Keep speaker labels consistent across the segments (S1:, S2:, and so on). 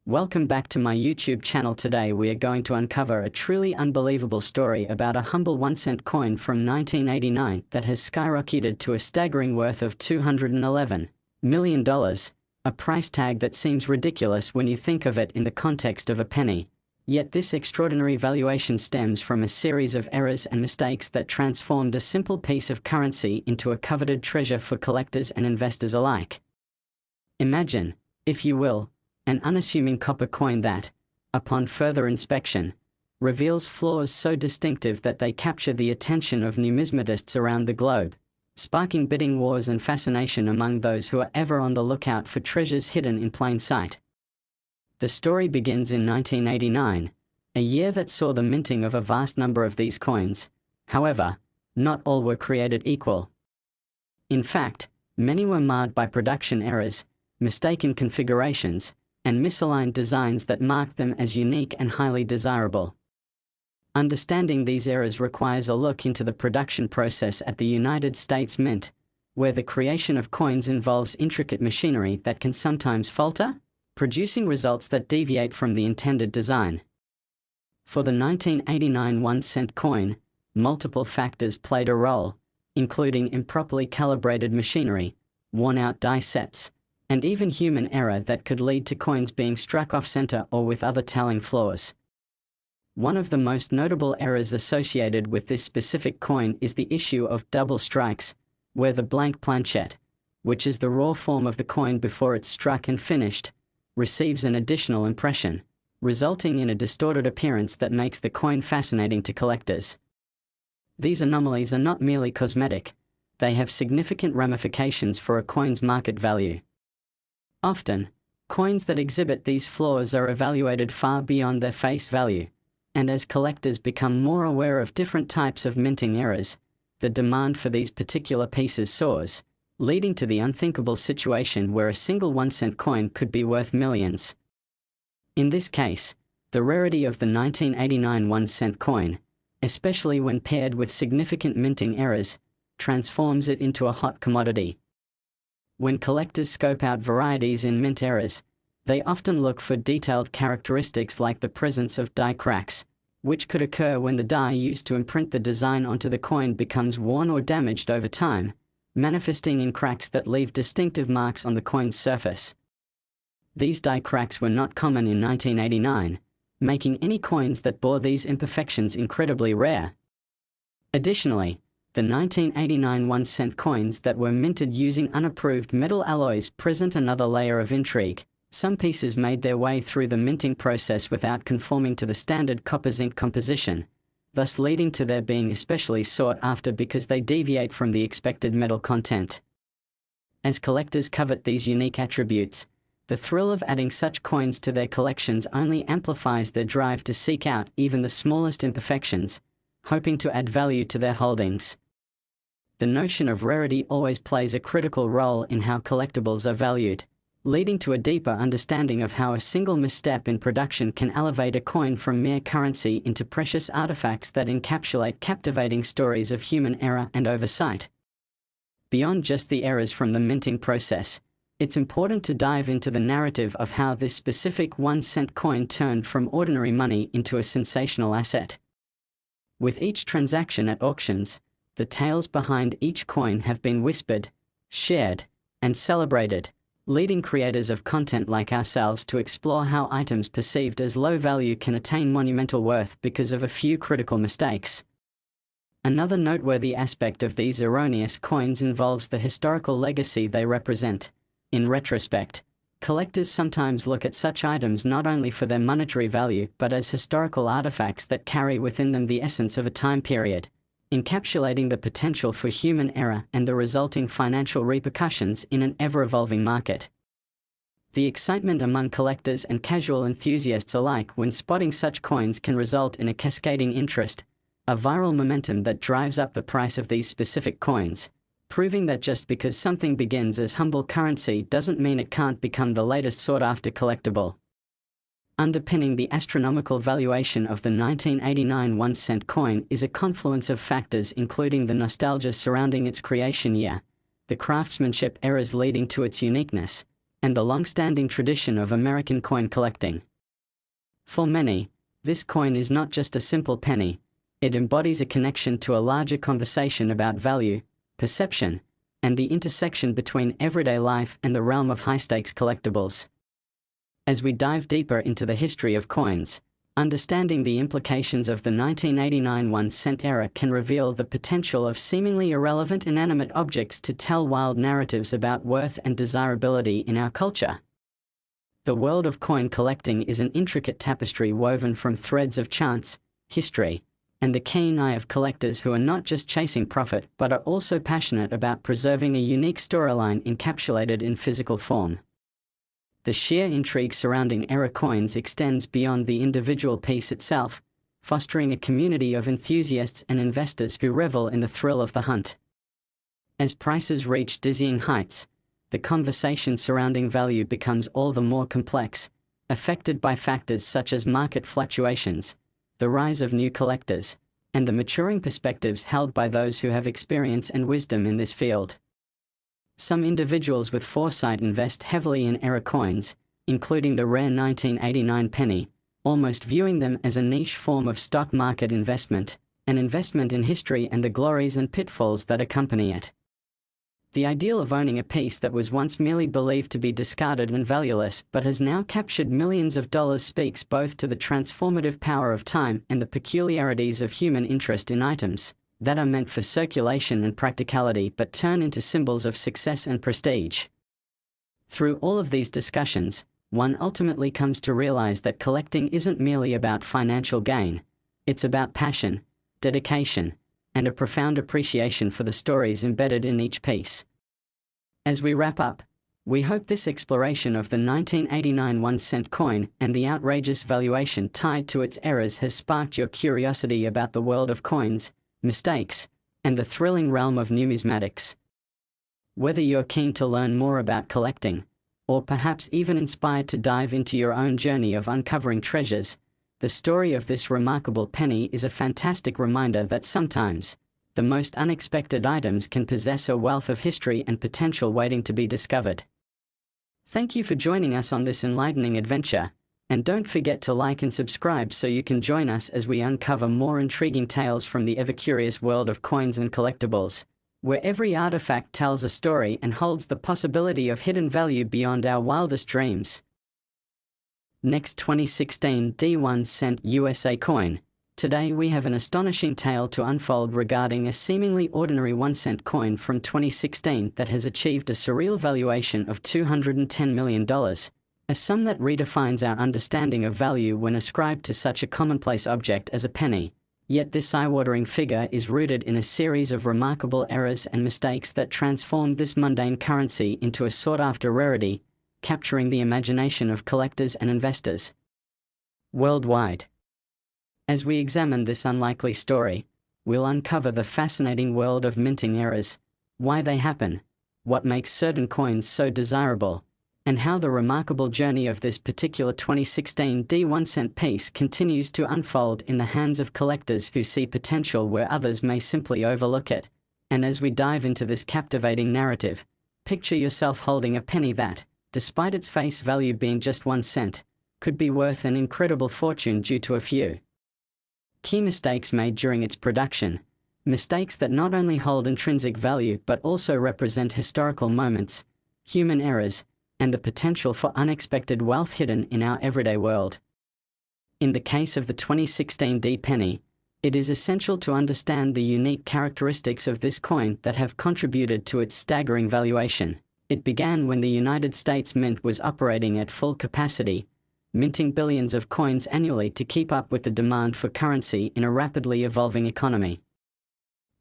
S1: Welcome back to my YouTube channel. Today we are going to uncover a truly unbelievable story about a humble 1-cent coin from 1989 that has skyrocketed to a staggering worth of $211 million, a price tag that seems ridiculous when you think of it in the context of a penny. Yet this extraordinary valuation stems from a series of errors and mistakes that transformed a simple piece of currency into a coveted treasure for collectors and investors alike. Imagine, if you will, an unassuming copper coin that, upon further inspection, reveals flaws so distinctive that they capture the attention of numismatists around the globe, sparking bidding wars and fascination among those who are ever on the lookout for treasures hidden in plain sight. The story begins in 1989, a year that saw the minting of a vast number of these coins. However, not all were created equal. In fact, many were marred by production errors, mistaken configurations, and misaligned designs that marked them as unique and highly desirable. Understanding these errors requires a look into the production process at the United States Mint, where the creation of coins involves intricate machinery that can sometimes falter, producing results that deviate from the intended design. For the 1989 1-cent coin, multiple factors played a role, including improperly calibrated machinery, worn-out die sets, and even human error that could lead to coins being struck off-center or with other telling flaws. One of the most notable errors associated with this specific coin is the issue of double strikes, where the blank planchette, which is the raw form of the coin before it's struck and finished, receives an additional impression, resulting in a distorted appearance that makes the coin fascinating to collectors. These anomalies are not merely cosmetic, they have significant ramifications for a coin's market value. Often, coins that exhibit these flaws are evaluated far beyond their face value, and as collectors become more aware of different types of minting errors, the demand for these particular pieces soars, leading to the unthinkable situation where a single 1-cent coin could be worth millions. In this case, the rarity of the 1989 1-cent coin, especially when paired with significant minting errors, transforms it into a hot commodity. When collectors scope out varieties in mint errors, they often look for detailed characteristics like the presence of die cracks, which could occur when the die used to imprint the design onto the coin becomes worn or damaged over time, manifesting in cracks that leave distinctive marks on the coin's surface. These die cracks were not common in 1989, making any coins that bore these imperfections incredibly rare. Additionally, the 1989 1-cent coins that were minted using unapproved metal alloys present another layer of intrigue. Some pieces made their way through the minting process without conforming to the standard copper zinc composition, thus leading to their being especially sought after because they deviate from the expected metal content. As collectors covet these unique attributes, the thrill of adding such coins to their collections only amplifies their drive to seek out even the smallest imperfections, hoping to add value to their holdings. The notion of rarity always plays a critical role in how collectibles are valued, leading to a deeper understanding of how a single misstep in production can elevate a coin from mere currency into precious artifacts that encapsulate captivating stories of human error and oversight. Beyond just the errors from the minting process, it's important to dive into the narrative of how this specific 1-cent coin turned from ordinary money into a sensational asset. With each transaction at auctions, the tales behind each coin have been whispered, shared, and celebrated, leading creators of content like ourselves to explore how items perceived as low value can attain monumental worth because of a few critical mistakes. Another noteworthy aspect of these erroneous coins involves the historical legacy they represent. In retrospect, collectors sometimes look at such items not only for their monetary value but as historical artifacts that carry within them the essence of a time period, encapsulating the potential for human error and the resulting financial repercussions in an ever-evolving market. The excitement among collectors and casual enthusiasts alike when spotting such coins can result in a cascading interest, a viral momentum that drives up the price of these specific coins, proving that just because something begins as humble currency doesn't mean it can't become the latest sought-after collectible. Underpinning the astronomical valuation of the 1989 1-cent coin is a confluence of factors including the nostalgia surrounding its creation year, the craftsmanship errors leading to its uniqueness, and the long-standing tradition of American coin collecting. For many, this coin is not just a simple penny, it embodies a connection to a larger conversation about value, perception, and the intersection between everyday life and the realm of high-stakes collectibles. As we dive deeper into the history of coins, understanding the implications of the 1989 1-cent era can reveal the potential of seemingly irrelevant inanimate objects to tell wild narratives about worth and desirability in our culture. The world of coin collecting is an intricate tapestry woven from threads of chance, history, and the keen eye of collectors who are not just chasing profit but are also passionate about preserving a unique storyline encapsulated in physical form. The sheer intrigue surrounding era coins extends beyond the individual piece itself, fostering a community of enthusiasts and investors who revel in the thrill of the hunt. As prices reach dizzying heights, the conversation surrounding value becomes all the more complex, affected by factors such as market fluctuations, the rise of new collectors, and the maturing perspectives held by those who have experience and wisdom in this field. Some individuals with foresight invest heavily in era coins, including the rare 1989 penny, almost viewing them as a niche form of stock market investment, an investment in history and the glories and pitfalls that accompany it. The ideal of owning a piece that was once merely believed to be discarded and valueless but has now captured millions of dollars speaks both to the transformative power of time and the peculiarities of human interest in items that are meant for circulation and practicality but turn into symbols of success and prestige. Through all of these discussions, one ultimately comes to realize that collecting isn't merely about financial gain, it's about passion, dedication, and a profound appreciation for the stories embedded in each piece. As we wrap up, we hope this exploration of the 1989 1-cent coin and the outrageous valuation tied to its eras has sparked your curiosity about the world of coins, mistakes, and the thrilling realm of numismatics. Whether you're keen to learn more about collecting, or perhaps even inspired to dive into your own journey of uncovering treasures, the story of this remarkable penny is a fantastic reminder that sometimes, the most unexpected items can possess a wealth of history and potential waiting to be discovered. Thank you for joining us on this enlightening adventure, and don't forget to like and subscribe so you can join us as we uncover more intriguing tales from the ever-curious world of coins and collectibles, where every artifact tells a story and holds the possibility of hidden value beyond our wildest dreams. Next, 2016 D1-cent USA coin. Today we have an astonishing tale to unfold regarding a seemingly ordinary 1-cent coin from 2016 that has achieved a surreal valuation of $210 million, a sum that redefines our understanding of value when ascribed to such a commonplace object as a penny. Yet this eye-watering figure is rooted in a series of remarkable errors and mistakes that transformed this mundane currency into a sought-after rarity, capturing the imagination of collectors and investors worldwide. As we examine this unlikely story, we'll uncover the fascinating world of minting errors, why they happen, what makes certain coins so desirable, and how the remarkable journey of this particular 2016 D1-cent piece continues to unfold in the hands of collectors who see potential where others may simply overlook it. And as we dive into this captivating narrative, picture yourself holding a penny that, despite its face value being just 1 cent, could be worth an incredible fortune due to a few key mistakes made during its production, mistakes that not only hold intrinsic value but also represent historical moments, human errors, and the potential for unexpected wealth hidden in our everyday world. In the case of the 2016 D penny, it is essential to understand the unique characteristics of this coin that have contributed to its staggering valuation. It began when the United States Mint was operating at full capacity, minting billions of coins annually to keep up with the demand for currency in a rapidly evolving economy.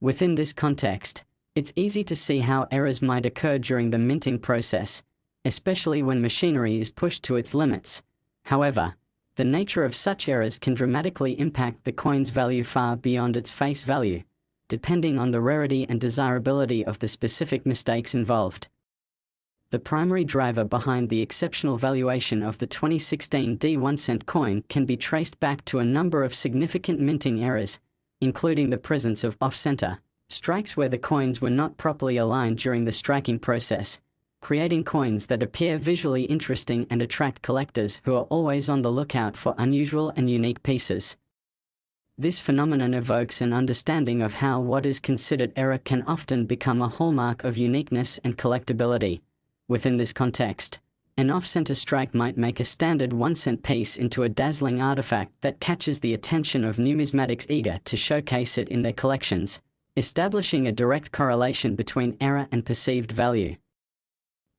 S1: Within this context, it's easy to see how errors might occur during the minting process, especially when machinery is pushed to its limits. However, the nature of such errors can dramatically impact the coin's value far beyond its face value, depending on the rarity and desirability of the specific mistakes involved. The primary driver behind the exceptional valuation of the 2016 D1-cent coin can be traced back to a number of significant minting errors, including the presence of off-center strikes where the coins were not properly aligned during the striking process, creating coins that appear visually interesting and attract collectors who are always on the lookout for unusual and unique pieces. This phenomenon evokes an understanding of how what is considered error can often become a hallmark of uniqueness and collectability. Within this context, an off-center strike might make a standard 1-cent piece into a dazzling artifact that catches the attention of numismatics eager to showcase it in their collections, establishing a direct correlation between error and perceived value.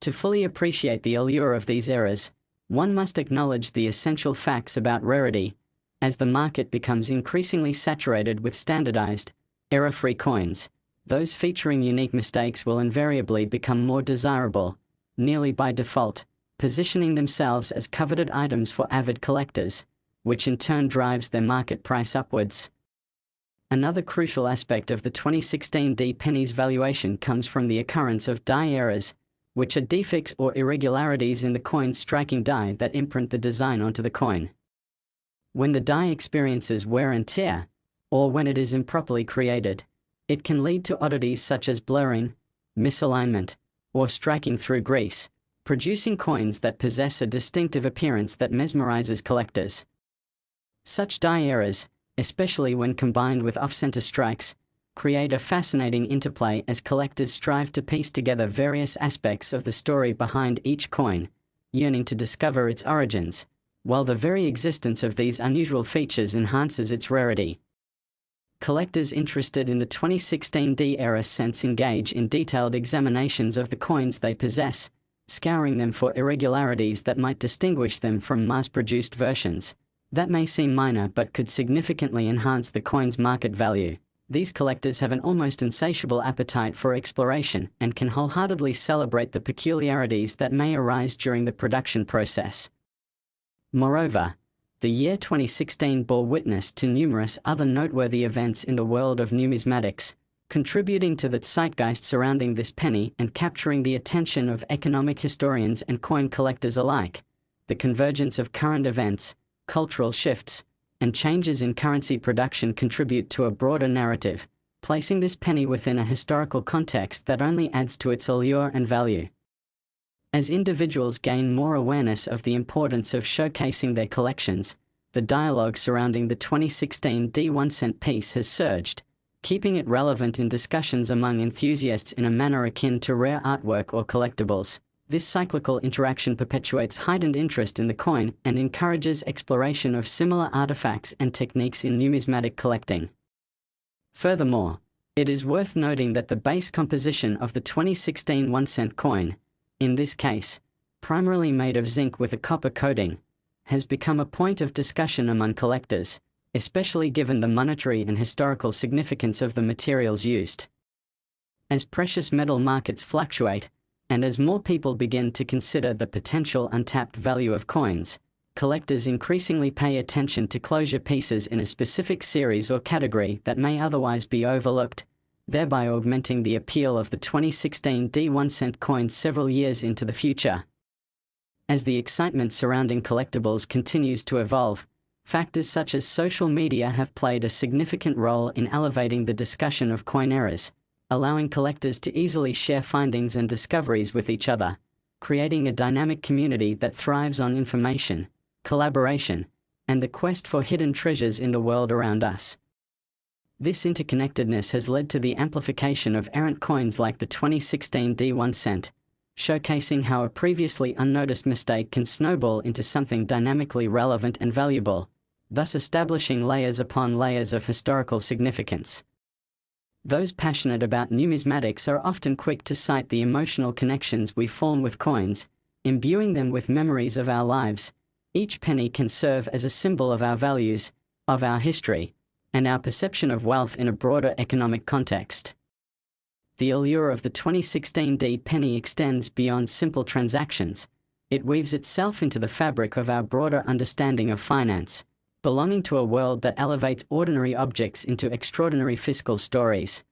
S1: To fully appreciate the allure of these errors, one must acknowledge the essential facts about rarity. As the market becomes increasingly saturated with standardized, error-free coins, those featuring unique mistakes will invariably become more desirable, nearly by default, positioning themselves as coveted items for avid collectors, which in turn drives their market price upwards. Another crucial aspect of the 2016 D pennies valuation comes from the occurrence of die errors, which are defects or irregularities in the coin's striking die that imprint the design onto the coin. When the die experiences wear and tear, or when it is improperly created, it can lead to oddities such as blurring, misalignment, or striking through grease, producing coins that possess a distinctive appearance that mesmerizes collectors. Such die errors, especially when combined with off-center strikes, create a fascinating interplay as collectors strive to piece together various aspects of the story behind each coin, yearning to discover its origins, while the very existence of these unusual features enhances its rarity. Collectors interested in the 2016 D era since engage in detailed examinations of the coins they possess, scouring them for irregularities that might distinguish them from mass-produced versions that may seem minor but could significantly enhance the coin's market value. These collectors have an almost insatiable appetite for exploration and can wholeheartedly celebrate the peculiarities that may arise during the production process. Moreover, the year 2016 bore witness to numerous other noteworthy events in the world of numismatics, contributing to the zeitgeist surrounding this penny and capturing the attention of economic historians and coin collectors alike. The convergence of current events, cultural shifts, and changes in currency production contribute to a broader narrative, placing this penny within a historical context that only adds to its allure and value. As individuals gain more awareness of the importance of showcasing their collections, the dialogue surrounding the 2016 D 1-cent piece has surged, keeping it relevant in discussions among enthusiasts in a manner akin to rare artwork or collectibles. This cyclical interaction perpetuates heightened interest in the coin and encourages exploration of similar artifacts and techniques in numismatic collecting. Furthermore, it is worth noting that the base composition of the 2016 1-cent coin, in this case, primarily made of zinc with a copper coating, has become a point of discussion among collectors, especially given the monetary and historical significance of the materials used. As precious metal markets fluctuate, and as more people begin to consider the potential untapped value of coins, collectors increasingly pay attention to closure pieces in a specific series or category that may otherwise be overlooked, thereby augmenting the appeal of the 2016 D 1-cent coin several years into the future. As the excitement surrounding collectibles continues to evolve, factors such as social media have played a significant role in elevating the discussion of coin errors, allowing collectors to easily share findings and discoveries with each other, creating a dynamic community that thrives on information, collaboration, and the quest for hidden treasures in the world around us. This interconnectedness has led to the amplification of errant coins like the 2016 D 1-cent, showcasing how a previously unnoticed mistake can snowball into something dynamically relevant and valuable, thus establishing layers upon layers of historical significance. Those passionate about numismatics are often quick to cite the emotional connections we form with coins, imbuing them with memories of our lives. Each penny can serve as a symbol of our values, of our history, and our perception of wealth in a broader economic context. The allure of the 2016 D penny extends beyond simple transactions. It weaves itself into the fabric of our broader understanding of finance, belonging to a world that elevates ordinary objects into extraordinary fiscal stories.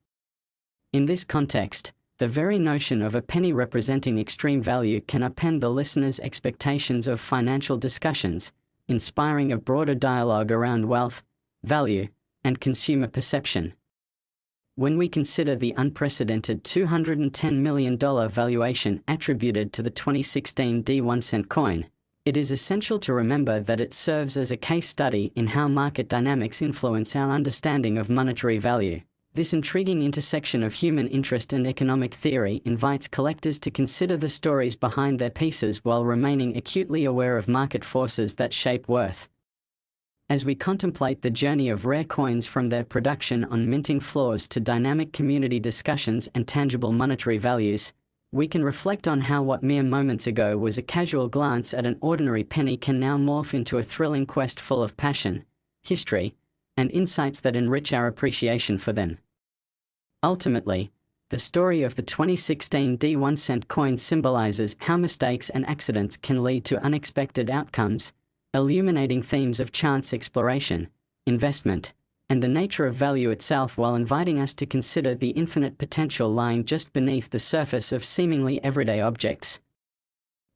S1: In this context, the very notion of a penny representing extreme value can upend the listener's expectations of financial discussions, inspiring a broader dialogue around wealth, value, and consumer perception. When we consider the unprecedented $210 million valuation attributed to the 2016 D1 coin, it is essential to remember that it serves as a case study in how market dynamics influence our understanding of monetary value. This intriguing intersection of human interest and economic theory invites collectors to consider the stories behind their pieces while remaining acutely aware of market forces that shape worth. As we contemplate the journey of rare coins from their production on minting floors to dynamic community discussions and tangible monetary values, we can reflect on how what mere moments ago was a casual glance at an ordinary penny can now morph into a thrilling quest full of passion, history, and insights that enrich our appreciation for them. Ultimately, the story of the 2016 D1 coin symbolizes how mistakes and accidents can lead to unexpected outcomes, illuminating themes of chance exploration, investment, and the nature of value itself while inviting us to consider the infinite potential lying just beneath the surface of seemingly everyday objects.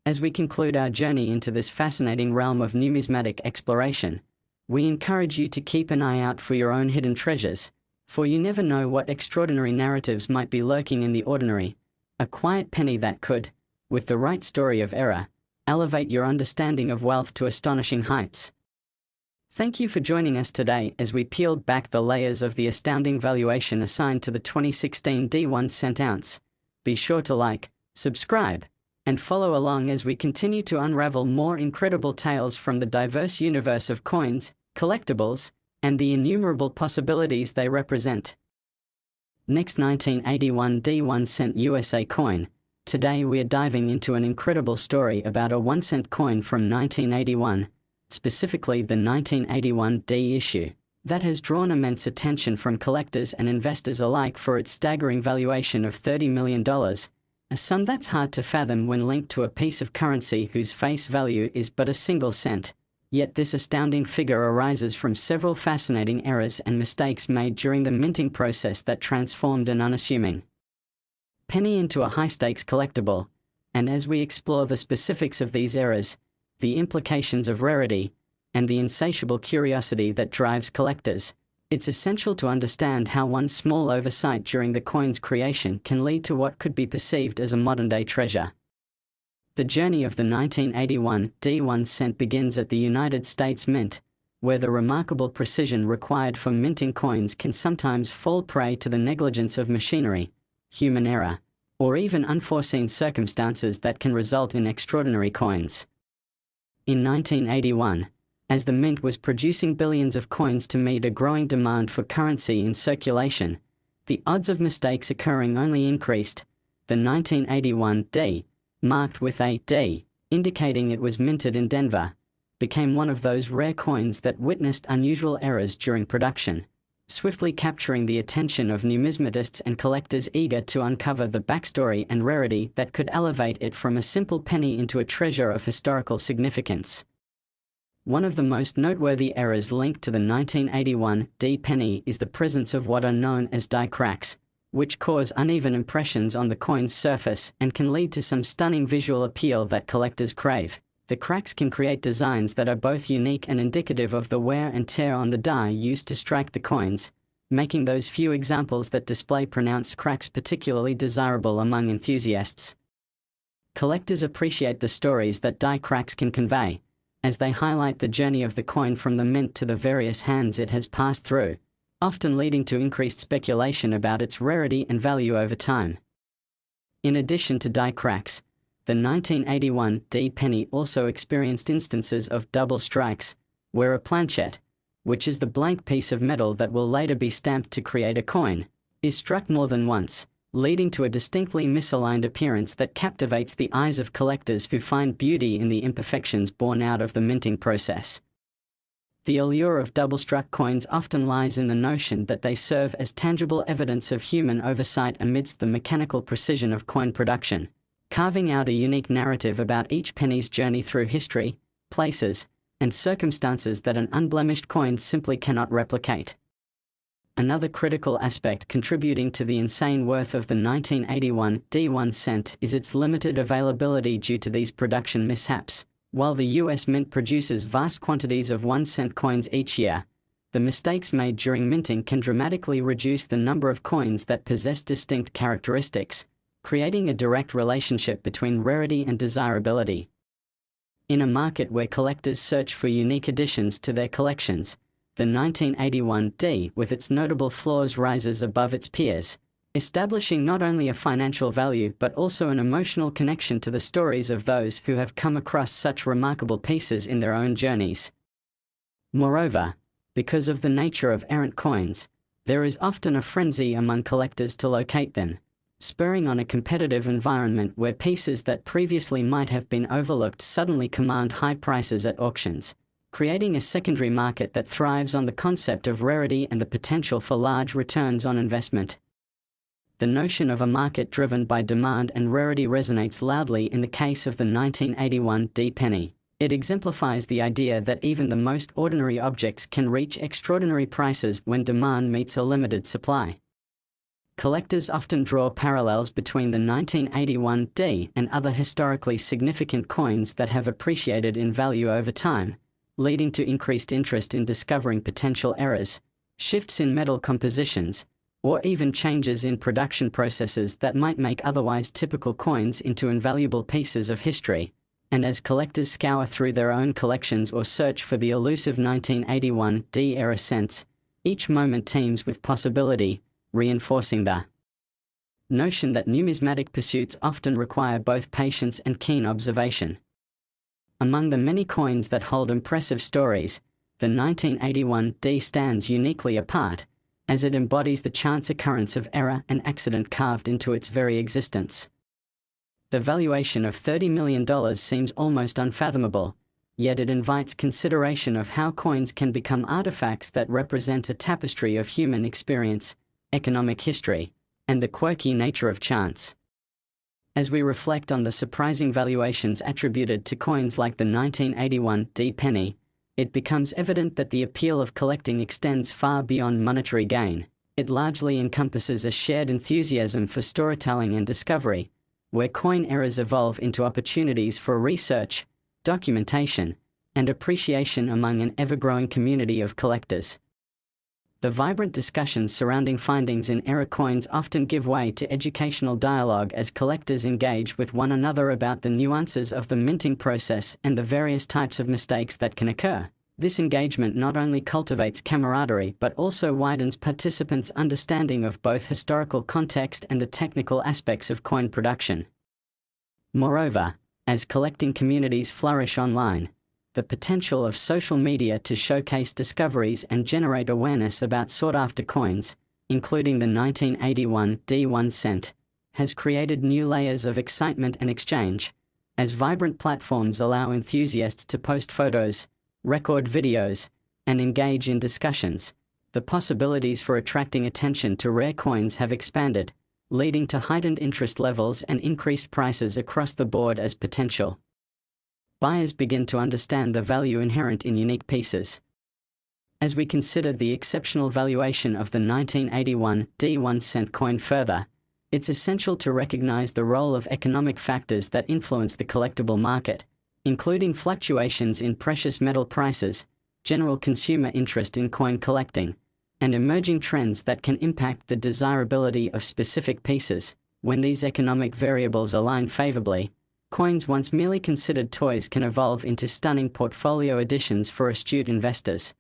S1: As we conclude our journey into this fascinating realm of numismatic exploration, we encourage you to keep an eye out for your own hidden treasures, for you never know what extraordinary narratives might be lurking in the ordinary, a quiet penny that could, with the right story of error, elevate your understanding of wealth to astonishing heights. Thank you for joining us today as we peeled back the layers of the astounding valuation assigned to the 2016 D1 ounce. Be sure to like, subscribe, and follow along as we continue to unravel more incredible tales from the diverse universe of coins, collectibles, and the innumerable possibilities they represent. Next, 1981 D1 USA coin. Today we are diving into an incredible story about a 1-cent coin from 1981, specifically the 1981 D issue, that has drawn immense attention from collectors and investors alike for its staggering valuation of $30 million, a sum that's hard to fathom when linked to a piece of currency whose face value is but a single cent. Yet this astounding figure arises from several fascinating errors and mistakes made during the minting process that transformed an unassuming penny into a high-stakes collectible, and as we explore the specifics of these errors, the implications of rarity, and the insatiable curiosity that drives collectors, it's essential to understand how one small oversight during the coin's creation can lead to what could be perceived as a modern-day treasure. The journey of the 1981 D1 begins at the United States Mint, where the remarkable precision required for minting coins can sometimes fall prey to the negligence of machinery, human error, or even unforeseen circumstances that can result in extraordinary coins. In 1981, as the mint was producing billions of coins to meet a growing demand for currency in circulation, the odds of mistakes occurring only increased. The 1981 D, marked with a D, indicating it was minted in Denver, became one of those rare coins that witnessed unusual errors during production, swiftly capturing the attention of numismatists and collectors eager to uncover the backstory and rarity that could elevate it from a simple penny into a treasure of historical significance. One of the most noteworthy errors linked to the 1981 D penny is the presence of what are known as die cracks, which cause uneven impressions on the coin's surface and can lead to some stunning visual appeal that collectors crave. The cracks can create designs that are both unique and indicative of the wear and tear on the die used to strike the coins, making those few examples that display pronounced cracks particularly desirable among enthusiasts. Collectors appreciate the stories that die cracks can convey, as they highlight the journey of the coin from the mint to the various hands it has passed through, often leading to increased speculation about its rarity and value over time. In addition to die cracks, the 1981 D penny also experienced instances of double strikes, where a planchette, which is the blank piece of metal that will later be stamped to create a coin, is struck more than once, leading to a distinctly misaligned appearance that captivates the eyes of collectors who find beauty in the imperfections born out of the minting process. The allure of double-struck coins often lies in the notion that they serve as tangible evidence of human oversight amidst the mechanical precision of coin production, carving out a unique narrative about each penny's journey through history, places, and circumstances that an unblemished coin simply cannot replicate. Another critical aspect contributing to the insane worth of the 1981 D1 is its limited availability due to these production mishaps. While the US Mint produces vast quantities of 1-cent coins each year, The mistakes made during minting can dramatically reduce the number of coins that possess distinct characteristics, creating a direct relationship between rarity and desirability. In a market where collectors search for unique additions to their collections, the 1981D, with its notable flaws, rises above its peers, establishing not only a financial value but also an emotional connection to the stories of those who have come across such remarkable pieces in their own journeys. Moreover, because of the nature of errant coins, there is often a frenzy among collectors to locate them, spurring on a competitive environment where pieces that previously might have been overlooked suddenly command high prices at auctions, creating a secondary market that thrives on the concept of rarity and the potential for large returns on investment. The notion of a market driven by demand and rarity resonates loudly in the case of the 1981D penny. It exemplifies the idea that even the most ordinary objects can reach extraordinary prices when demand meets a limited supply. Collectors often draw parallels between the 1981D and other historically significant coins that have appreciated in value over time, leading to increased interest in discovering potential errors, shifts in metal compositions, or even changes in production processes that might make otherwise typical coins into invaluable pieces of history. And as collectors scour through their own collections or search for the elusive 1981D era cents, each moment teems with possibility, reinforcing the notion that numismatic pursuits often require both patience and keen observation. Among the many coins that hold impressive stories, the 1981D stands uniquely apart, as it embodies the chance occurrence of error and accident carved into its very existence. The valuation of $30 million seems almost unfathomable, yet it invites consideration of how coins can become artifacts that represent a tapestry of human experience, economic history, and the quirky nature of chance. As we reflect on the surprising valuations attributed to coins like the 1981D penny, it becomes evident that the appeal of collecting extends far beyond monetary gain. It largely encompasses a shared enthusiasm for storytelling and discovery, where coin errors evolve into opportunities for research, documentation, and appreciation among an ever-growing community of collectors. The vibrant discussions surrounding findings in error coins often give way to educational dialogue as collectors engage with one another about the nuances of the minting process and the various types of mistakes that can occur. This engagement not only cultivates camaraderie but also widens participants' understanding of both historical context and the technical aspects of coin production. Moreover, as collecting communities flourish online, the potential of social media to showcase discoveries and generate awareness about sought-after coins, including the 1981D 1 cent, has created new layers of excitement and exchange, as vibrant platforms allow enthusiasts to post photos, record videos, and engage in discussions. The possibilities for attracting attention to rare coins have expanded, leading to heightened interest levels and increased prices across the board as potential buyers begin to understand the value inherent in unique pieces. As we consider the exceptional valuation of the 1981D 1 cent coin further, it's essential to recognize the role of economic factors that influence the collectible market, including fluctuations in precious metal prices, general consumer interest in coin collecting, and emerging trends that can impact the desirability of specific pieces. When these economic variables align favorably, coins once merely considered toys can evolve into stunning portfolio additions for astute investors.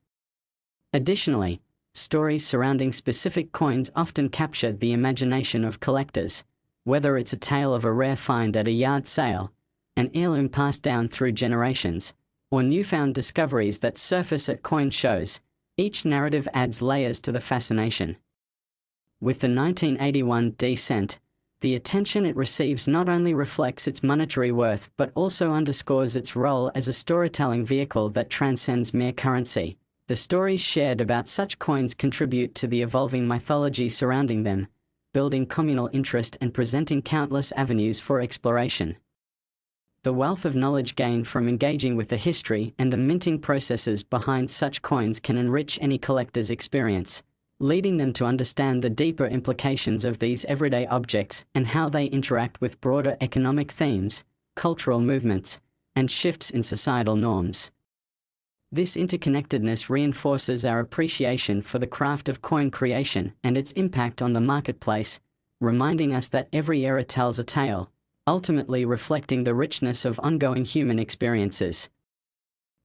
S1: Additionally, stories surrounding specific coins often capture the imagination of collectors, whether it's a tale of a rare find at a yard sale, an heirloom passed down through generations, or newfound discoveries that surface at coin shows. Each narrative adds layers to the fascination. With the 1981D cent, the attention it receives not only reflects its monetary worth but also underscores its role as a storytelling vehicle that transcends mere currency. The stories shared about such coins contribute to the evolving mythology surrounding them, building communal interest and presenting countless avenues for exploration. The wealth of knowledge gained from engaging with the history and the minting processes behind such coins can enrich any collector's experience, leading them to understand the deeper implications of these everyday objects and how they interact with broader economic themes, cultural movements, and shifts in societal norms. This interconnectedness reinforces our appreciation for the craft of coin creation and its impact on the marketplace, reminding us that every era tells a tale, ultimately reflecting the richness of ongoing human experiences.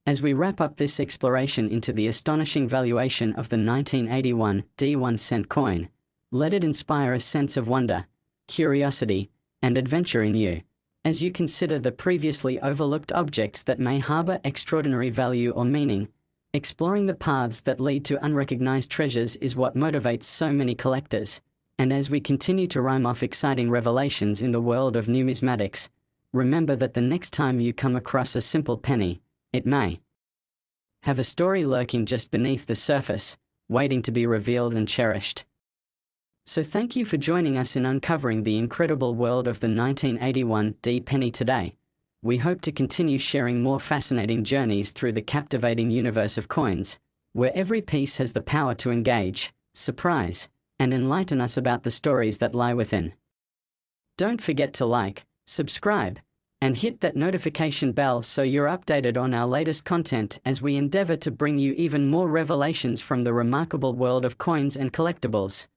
S1: As we wrap up this exploration into the astonishing valuation of the 1981 D1-cent coin, let it inspire a sense of wonder, curiosity, and adventure in you, as you consider the previously overlooked objects that may harbor extraordinary value or meaning. Exploring the paths that lead to unrecognized treasures is what motivates so many collectors. And as we continue to rhyme off exciting revelations in the world of numismatics, remember that the next time you come across a simple penny, it may have a story lurking just beneath the surface, waiting to be revealed and cherished. So thank you for joining us in uncovering the incredible world of the 1981 D penny today. We hope to continue sharing more fascinating journeys through the captivating universe of coins, where every piece has the power to engage, surprise, and enlighten us about the stories that lie within. Don't forget to like, subscribe, and hit that notification bell so you're updated on our latest content as we endeavor to bring you even more revelations from the remarkable world of coins and collectibles.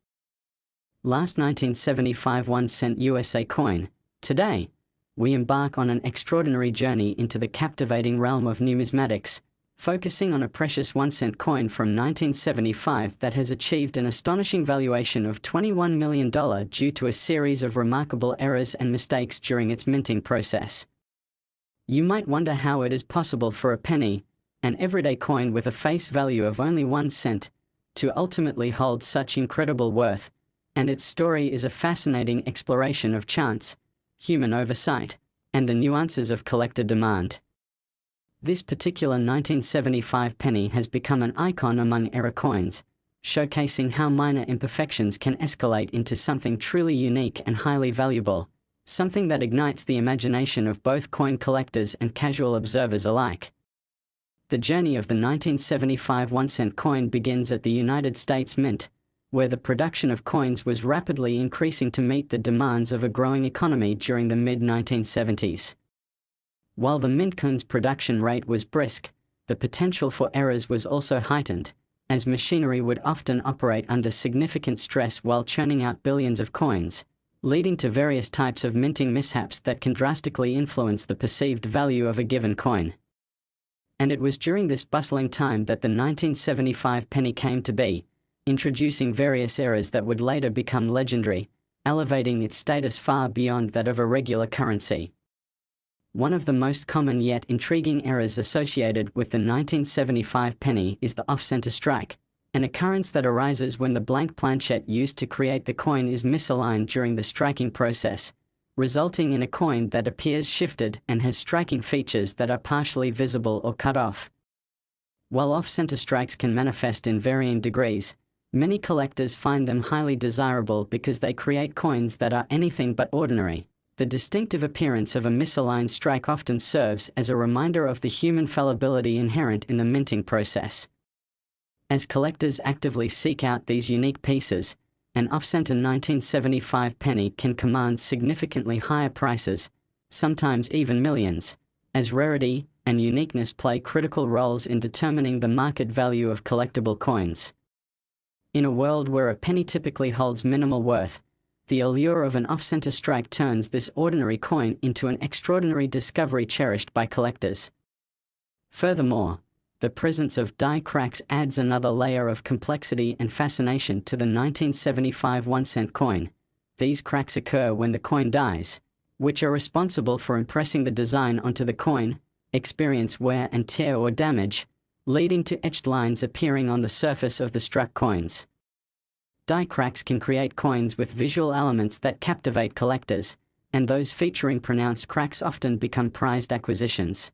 S1: Last 1975 1-cent USA coin. Today, we embark on an extraordinary journey into the captivating realm of numismatics, focusing on a precious 1-cent coin from 1975 that has achieved an astonishing valuation of $21 million due to a series of remarkable errors and mistakes during its minting process. You might wonder how it is possible for a penny, an everyday coin with a face value of only 1 cent, to ultimately hold such incredible worth, and its story is a fascinating exploration of chance, human oversight, and the nuances of collector demand. This particular 1975 penny has become an icon among era coins, showcasing how minor imperfections can escalate into something truly unique and highly valuable, something that ignites the imagination of both coin collectors and casual observers alike. The journey of the 1975 1-cent coin begins at the United States Mint, where the production of coins was rapidly increasing to meet the demands of a growing economy during the mid-1970s. While the mint coin's production rate was brisk, the potential for errors was also heightened, as machinery would often operate under significant stress while churning out billions of coins, leading to various types of minting mishaps that can drastically influence the perceived value of a given coin. And it was during this bustling time that the 1975 penny came to be, introducing various errors that would later become legendary, elevating its status far beyond that of a regular currency. One of the most common yet intriguing errors associated with the 1975 penny is the off-center strike, an occurrence that arises when the blank planchette used to create the coin is misaligned during the striking process, resulting in a coin that appears shifted and has striking features that are partially visible or cut off. While off-center strikes can manifest in varying degrees, many collectors find them highly desirable because they create coins that are anything but ordinary. The distinctive appearance of a misaligned strike often serves as a reminder of the human fallibility inherent in the minting process. As collectors actively seek out these unique pieces, an off-center 1975 penny can command significantly higher prices, sometimes even millions, as rarity and uniqueness play critical roles in determining the market value of collectible coins. In a world where a penny typically holds minimal worth, the allure of an off-center strike turns this ordinary coin into an extraordinary discovery cherished by collectors. Furthermore, the presence of die cracks adds another layer of complexity and fascination to the 1975 1-cent coin. These cracks occur when the coin dies, which are responsible for impressing the design onto the coin, experience wear and tear or damage, leading to etched lines appearing on the surface of the struck coins. Die cracks can create coins with visual elements that captivate collectors, and those featuring pronounced cracks often become prized acquisitions.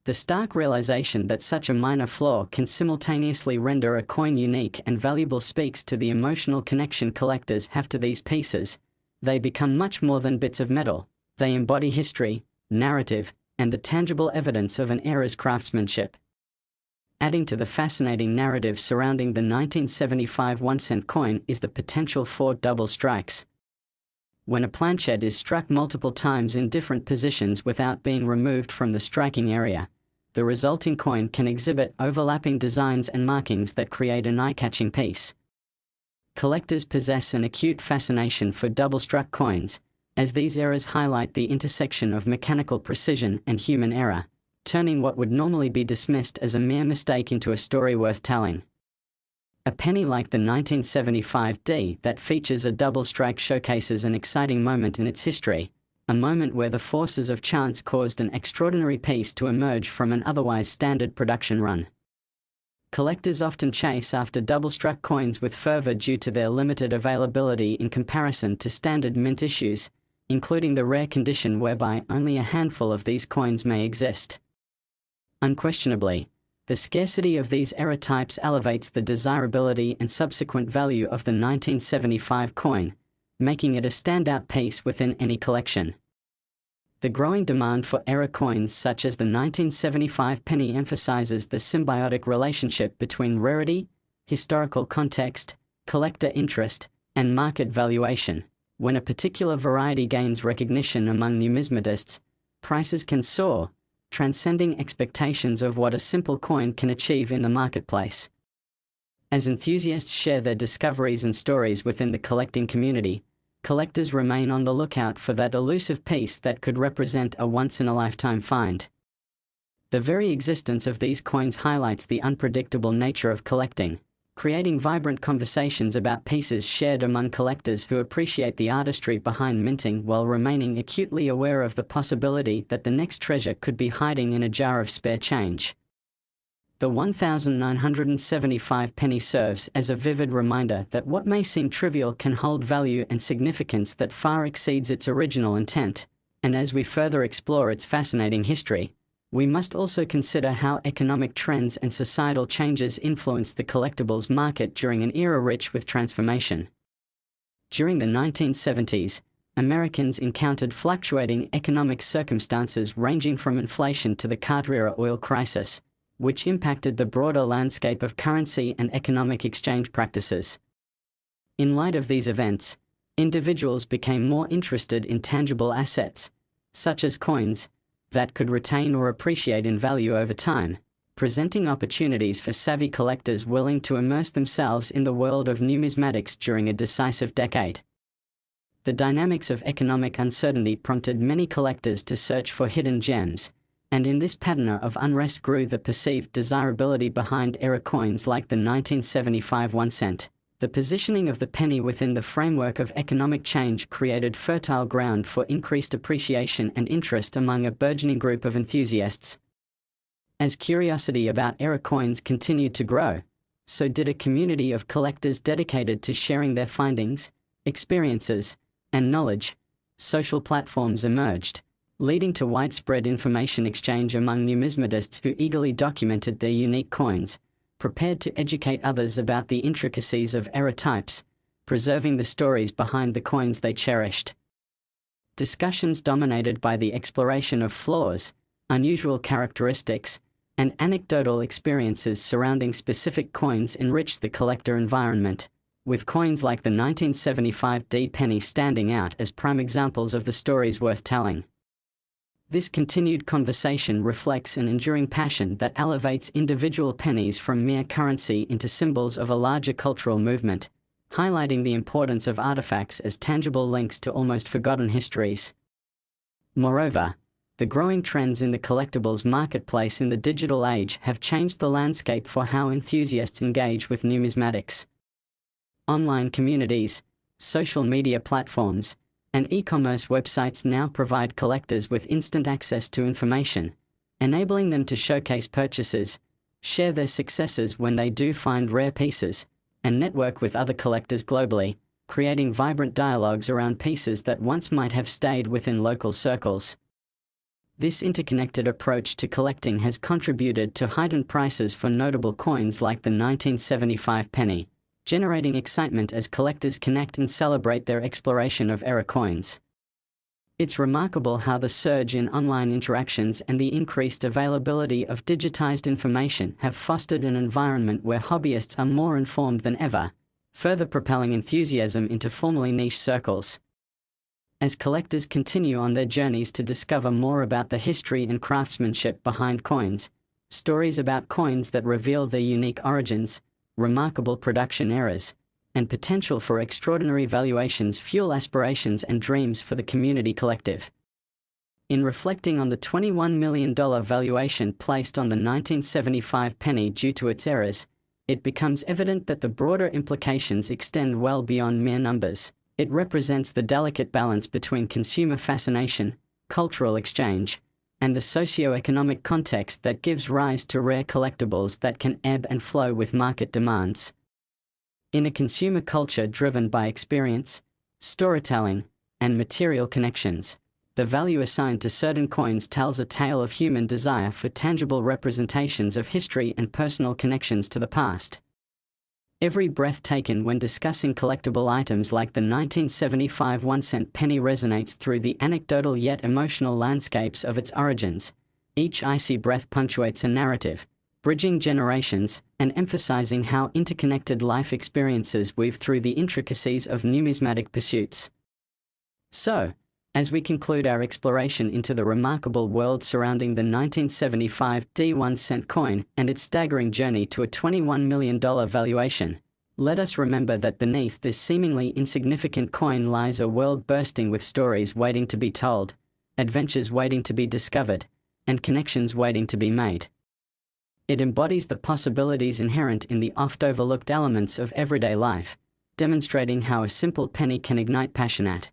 S1: The stark realization that such a minor flaw can simultaneously render a coin unique and valuable speaks to the emotional connection collectors have to these pieces. They become much more than bits of metal. They embody history, narrative, and the tangible evidence of an era's craftsmanship. Adding to the fascinating narrative surrounding the 1975 1-cent coin is the potential for double strikes. When a planchette is struck multiple times in different positions without being removed from the striking area, the resulting coin can exhibit overlapping designs and markings that create an eye-catching piece. Collectors possess an acute fascination for double-struck coins, as these errors highlight the intersection of mechanical precision and human error, turning what would normally be dismissed as a mere mistake into a story worth telling. A penny like the 1975 D that features a double strike showcases an exciting moment in its history, a moment where the forces of chance caused an extraordinary piece to emerge from an otherwise standard production run. Collectors often chase after double-struck coins with fervor due to their limited availability in comparison to standard mint issues, including the rare condition whereby only a handful of these coins may exist. Unquestionably, the scarcity of these error types elevates the desirability and subsequent value of the 1975 coin, making it a standout piece within any collection. The growing demand for error coins such as the 1975 penny emphasizes the symbiotic relationship between rarity, historical context, collector interest, and market valuation. When a particular variety gains recognition among numismatists, prices can soar, transcending expectations of what a simple coin can achieve in the marketplace. As enthusiasts share their discoveries and stories within the collecting community, collectors remain on the lookout for that elusive piece that could represent a once-in-a-lifetime find. The very existence of these coins highlights the unpredictable nature of collecting, creating vibrant conversations about pieces shared among collectors who appreciate the artistry behind minting while remaining acutely aware of the possibility that the next treasure could be hiding in a jar of spare change. The 1975 penny serves as a vivid reminder that what may seem trivial can hold value and significance that far exceeds its original intent, and as we further explore its fascinating history, we must also consider how economic trends and societal changes influenced the collectibles market during an era rich with transformation. During the 1970s, Americans encountered fluctuating economic circumstances ranging from inflation to the Carter-era oil crisis, which impacted the broader landscape of currency and economic exchange practices. In light of these events, individuals became more interested in tangible assets, such as coins, that could retain or appreciate in value over time, presenting opportunities for savvy collectors willing to immerse themselves in the world of numismatics during a decisive decade. The dynamics of economic uncertainty prompted many collectors to search for hidden gems, and in this pattern of unrest grew the perceived desirability behind error coins like the 1975 1 cent. The positioning of the penny within the framework of economic change created fertile ground for increased appreciation and interest among a burgeoning group of enthusiasts. As curiosity about error coins continued to grow, so did a community of collectors dedicated to sharing their findings, experiences, and knowledge. Social platforms emerged, leading to widespread information exchange among numismatists who eagerly documented their unique coins, prepared to educate others about the intricacies of error types, preserving the stories behind the coins they cherished. Discussions dominated by the exploration of flaws, unusual characteristics, and anecdotal experiences surrounding specific coins enriched the collector environment, with coins like the 1975 D penny standing out as prime examples of the stories worth telling. This continued conversation reflects an enduring passion that elevates individual pennies from mere currency into symbols of a larger cultural movement, highlighting the importance of artifacts as tangible links to almost forgotten histories. Moreover, the growing trends in the collectibles marketplace in the digital age have changed the landscape for how enthusiasts engage with numismatics. Online communities, social media platforms, and e-commerce websites now provide collectors with instant access to information, enabling them to showcase purchases, share their successes when they do find rare pieces, and network with other collectors globally, creating vibrant dialogues around pieces that once might have stayed within local circles. This interconnected approach to collecting has contributed to heightened prices for notable coins like the 1975 penny, generating excitement as collectors connect and celebrate their exploration of error coins. It's remarkable how the surge in online interactions and the increased availability of digitized information have fostered an environment where hobbyists are more informed than ever, further propelling enthusiasm into formerly niche circles. As collectors continue on their journeys to discover more about the history and craftsmanship behind coins, Stories about coins that reveal their unique origins, remarkable production errors, and potential for extraordinary valuations fuel aspirations and dreams for the community collective. In reflecting on the $21 million valuation placed on the 1975 penny due to its errors, it becomes evident that the broader implications extend well beyond mere numbers. It represents the delicate balance between consumer fascination, cultural exchange, and the socio-economic context that gives rise to rare collectibles that can ebb and flow with market demands. In a consumer culture driven by experience, storytelling, and material connections, the value assigned to certain coins tells a tale of human desire for tangible representations of history and personal connections to the past. Every breath taken when discussing collectible items like the 1975 1-cent penny resonates through the anecdotal yet emotional landscapes of its origins. Each icy breath punctuates a narrative, bridging generations and emphasizing how interconnected life experiences weave through the intricacies of numismatic pursuits. So, as we conclude our exploration into the remarkable world surrounding the 1975 D1-cent coin and its staggering journey to a $21 million valuation, let us remember that beneath this seemingly insignificant coin lies a world bursting with stories waiting to be told, adventures waiting to be discovered, and connections waiting to be made. It embodies the possibilities inherent in the oft-overlooked elements of everyday life, demonstrating how a simple penny can ignite passion at